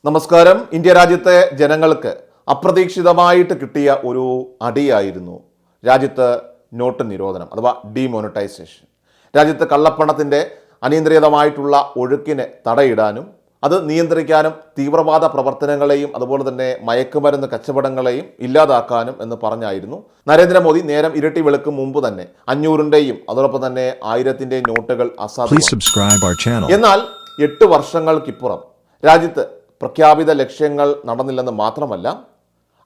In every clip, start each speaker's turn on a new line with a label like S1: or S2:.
S1: നമസ്കാരം. ഇന്ത്യ രാജ്യത്തെ ജനങ്ങൾക്ക് അപ്രതീക്ഷിതമായിട്ട് കിട്ടിയ ഒരു അടിയായിരുന്നു രാജ്യത്ത് നോട്ട് നിരോധനം അഥവാ ഡിമോണിറ്റൈസേഷൻ. രാജ്യത്ത് കള്ളപ്പണത്തിൻ്റെ അനിയന്ത്രിതമായിട്ടുള്ള ഒഴുക്കിനെ തടയിടാനും അത് നിയന്ത്രിക്കാനും തീവ്രവാദ പ്രവർത്തനങ്ങളെയും അതുപോലെ തന്നെ മയക്കുമരുന്ന് കച്ചവടങ്ങളെയും ഇല്ലാതാക്കാനും എന്ന് പറഞ്ഞായിരുന്നു നരേന്ദ്രമോദി നേരം ഇരട്ടി വെളുക്കും മുമ്പ് തന്നെ 500-ൻ്റെയും അതോടൊപ്പം തന്നെ 1000-ൻ്റെയും നോട്ടുകൾ അസാധുവാക്കി. എന്നാൽ 8 വർഷങ്ങൾക്കിപ്പുറം രാജ്യത്ത് പ്രഖ്യാപിത ലക്ഷ്യങ്ങൾ നടന്നില്ലെന്ന് മാത്രമല്ല,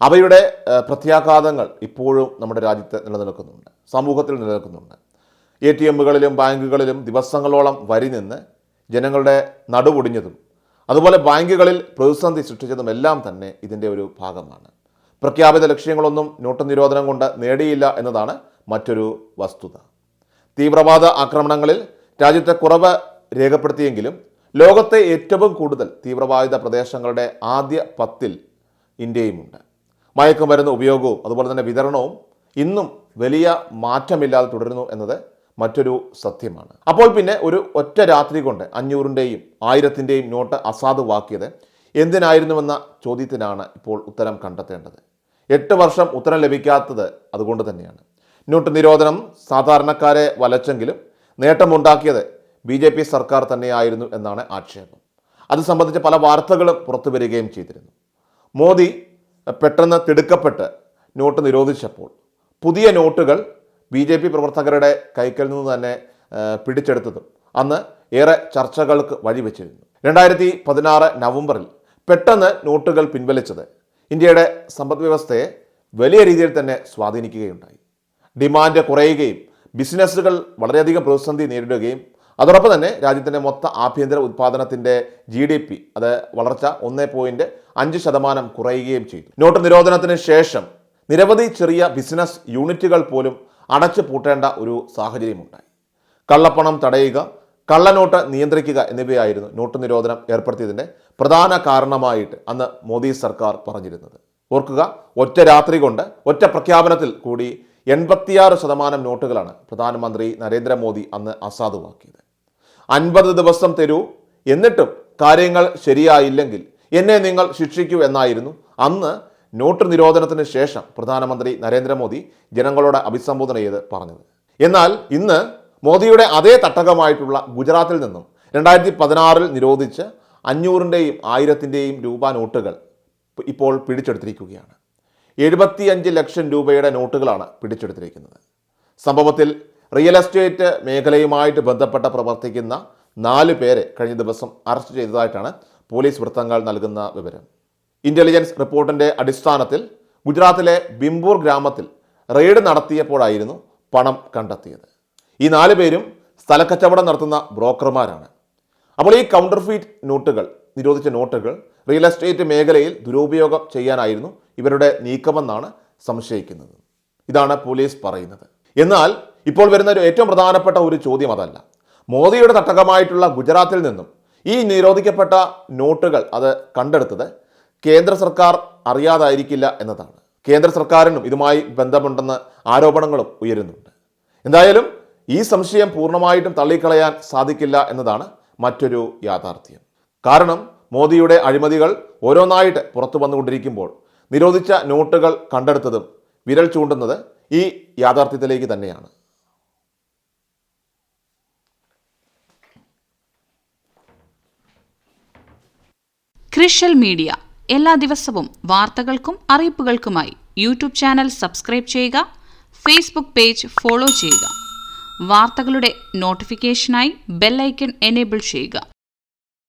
S1: അവയുടെ പ്രത്യാഘാതങ്ങൾ ഇപ്പോഴും നമ്മുടെ രാജ്യത്ത് നിലനിൽക്കുന്നുണ്ട്, സമൂഹത്തിൽ നിലനിൽക്കുന്നുണ്ട്. ATMകളിലും ബാങ്കുകളിലും ദിവസങ്ങളോളം വരി നിന്ന് ജനങ്ങളുടെ നടുവൊടിഞ്ഞതും അതുപോലെ ബാങ്കുകളിൽ പ്രതിസന്ധി സൃഷ്ടിച്ചതും എല്ലാം തന്നെ ഇതിൻ്റെ ഒരു ഭാഗമാണ്. പ്രഖ്യാപിത ലക്ഷ്യങ്ങളൊന്നും നോട്ട് നിരോധനം കൊണ്ട് നേടിയില്ല എന്നതാണ് മറ്റൊരു വസ്തുത. തീവ്രവാദ ആക്രമണങ്ങളിൽ രാജ്യത്തെ കുറവ് രേഖപ്പെടുത്തിയെങ്കിലും ലോകത്തെ ഏറ്റവും കൂടുതൽ തീവ്രവാദിത പ്രദേശങ്ങളുടെ ആദ്യ 10-ൽ ഇന്ത്യയുമുണ്ട്. മയക്കുമരുന്ന് ഉപയോഗവും അതുപോലെ തന്നെ വിതരണവും ഇന്നും വലിയ മാറ്റമില്ലാതെ തുടരുന്നു എന്നത് മറ്റൊരു സത്യമാണ്. അപ്പോൾ പിന്നെ ഒരു ഒറ്റ രാത്രി കൊണ്ട് 500-ൻ്റെയും 1000-ൻ്റെയും നോട്ട് അസാധുവാക്കിയത് എന്തിനായിരുന്നുവെന്ന ചോദ്യത്തിനാണ് ഇപ്പോൾ ഉത്തരം കണ്ടെത്തേണ്ടത്. 8 വർഷം ഉത്തരം ലഭിക്കാത്തത് അതുകൊണ്ട് തന്നെയാണ്. നോട്ട് നിരോധനം സാധാരണക്കാരെ വലച്ചെങ്കിലും നേട്ടമുണ്ടാക്കിയത് BJP സർക്കാർ തന്നെയായിരുന്നു എന്നാണ് ആക്ഷേപം. അത് സംബന്ധിച്ച് പല വാർത്തകളും പുറത്തു വരികയും ചെയ്തിരുന്നു. മോദി പെട്ടെന്ന് തിടുക്കപ്പെട്ട് നോട്ട് നിരോധിച്ചപ്പോൾ പുതിയ നോട്ടുകൾ BJP പ്രവർത്തകരുടെ കൈക്കൽ നിന്ന് തന്നെ പിടിച്ചെടുത്തതും അന്ന് ഏറെ ചർച്ചകൾക്ക് വഴിവെച്ചിരുന്നു. 2016 നവംബറിൽ പെട്ടെന്ന് നോട്ടുകൾ പിൻവലിച്ചത് ഇന്ത്യയുടെ സമ്പദ് വ്യവസ്ഥയെ വലിയ രീതിയിൽ തന്നെ സ്വാധീനിക്കുകയുണ്ടായി. ഡിമാൻഡ് കുറയുകയും ബിസിനസ്സുകൾ വളരെയധികം പ്രതിസന്ധി നേരിടുകയും അതോടൊപ്പം തന്നെ രാജ്യത്തിൻ്റെ മൊത്ത ആഭ്യന്തര ഉത്പാദനത്തിൻ്റെ GDP അത് വളർച്ച 1.5% കുറയുകയും ചെയ്തു. നോട്ട് നിരോധനത്തിന് ശേഷം നിരവധി ചെറിയ ബിസിനസ് യൂണിറ്റുകൾ പോലും അടച്ചു പൂട്ടേണ്ട ഒരു സാഹചര്യമുണ്ടായി. കള്ളപ്പണം തടയുക, കള്ളനോട്ട് നിയന്ത്രിക്കുക എന്നിവയായിരുന്നു നോട്ട് നിരോധനം ഏർപ്പെടുത്തിയതിൻ്റെ പ്രധാന കാരണമായിട്ട് അന്ന് മോദി സർക്കാർ പറഞ്ഞിരുന്നത്. ഓർക്കുക, ഒറ്റ രാത്രി കൊണ്ട് ഒറ്റ പ്രഖ്യാപനത്തിൽ കൂടി 86% നോട്ടുകളാണ് പ്രധാനമന്ത്രി നരേന്ദ്രമോദി അന്ന് അസാധുവാക്കിയത്. 50 ദിവസം തരൂ, എന്നിട്ടും കാര്യങ്ങൾ ശരിയായില്ലെങ്കിൽ എന്നെ നിങ്ങൾ ശിക്ഷിക്കൂ എന്നായിരുന്നു അന്ന് നോട്ട് നിരോധനത്തിന് ശേഷം പ്രധാനമന്ത്രി നരേന്ദ്രമോദി ജനങ്ങളോട് അഭിസംബോധന ചെയ്ത് പറഞ്ഞത്. എന്നാൽ ഇന്ന് മോദിയുടെ അതേ തട്ടകമായിട്ടുള്ള ഗുജറാത്തിൽ നിന്നും 2016-ൽ നിരോധിച്ച് 500-ൻ്റെയും 1000-ൻ്റെയും രൂപ നോട്ടുകൾ ഇപ്പോൾ പിടിച്ചെടുത്തിരിക്കുകയാണ്. 75 ലക്ഷം രൂപയുടെ നോട്ടുകളാണ് പിടിച്ചെടുത്തിരിക്കുന്നത്. സംഭവത്തിൽ റിയൽ എസ്റ്റേറ്റ് മേഖലയുമായിട്ട് ബന്ധപ്പെട്ട് പ്രവർത്തിക്കുന്ന 4 പേരെ കഴിഞ്ഞ ദിവസം അറസ്റ്റ് ചെയ്തതായിട്ടാണ് പോലീസ് വൃത്തങ്ങൾ നൽകുന്ന വിവരം. ഇൻ്റലിജൻസ് റിപ്പോർട്ടിൻ്റെ അടിസ്ഥാനത്തിൽ ഗുജറാത്തിലെ ബിംബൂർ ഗ്രാമത്തിൽ റെയ്ഡ് നടത്തിയപ്പോഴായിരുന്നു പണം കണ്ടെത്തിയത്. ഈ 4 പേരും സ്ഥലക്കച്ചവടം നടത്തുന്ന ബ്രോക്കർമാരാണ്. അപ്പോൾ ഈ കൗണ്ടർഫീറ്റ് നോട്ടുകൾ, നിരോധിച്ച നോട്ടുകൾ റിയൽ എസ്റ്റേറ്റ് മേഖലയിൽ ദുരുപയോഗം ചെയ്യാനായിരുന്നു ഇവരുടെ നീക്കമെന്നാണ് സംശയിക്കുന്നത്. ഇതാണ് പോലീസ് പറയുന്നത്. എന്നാൽ ഇപ്പോൾ വരുന്ന ഏറ്റവും പ്രധാനപ്പെട്ട ഒരു ചോദ്യം അതല്ല. മോദിയുടെ തട്ടകമായിട്ടുള്ള ഗുജറാത്തിൽ നിന്നും ഈ നിരോധിക്കപ്പെട്ട നോട്ടുകൾ അത് കണ്ടെടുത്തത് കേന്ദ്ര സർക്കാർ അറിയാതായിരിക്കില്ല എന്നതാണ്. കേന്ദ്ര സർക്കാരിനും ഇതുമായി ബന്ധമുണ്ടെന്ന് ആരോപണങ്ങളും ഉയരുന്നുണ്ട്. എന്തായാലും ഈ സംശയം പൂർണ്ണമായിട്ടും തള്ളിക്കളയാൻ സാധിക്കില്ല എന്നതാണ് മറ്റൊരു യാഥാർത്ഥ്യം. കാരണം മോദിയുടെ അഴിമതികൾ ഓരോന്നായിട്ട് പുറത്തു വന്നുകൊണ്ടിരിക്കുമ്പോൾ നിരോധിച്ച നോട്ടുകൾ കണ്ടെടുത്തതും വിരൽ ചൂണ്ടുന്നത് ഈ യാഥാർത്ഥ്യത്തിലേക്ക് തന്നെയാണ്.
S2: ക്രിഷ്യൽ മീഡിയ എല്ലാ ദിവസവും വാർത്തകൾക്കും അറിയിപ്പുകൾക്കുമായി യൂട്യൂബ് ചാനൽ സബ്സ്ക്രൈബ് ചെയ്യുക, ഫേസ്ബുക്ക് പേജ് ഫോളോ ചെയ്യുക. വാർത്തകളുടെ നോട്ടിഫിക്കേഷനായി ബെൽ ഐക്കൺ എനേബിൾ ചെയ്യുക.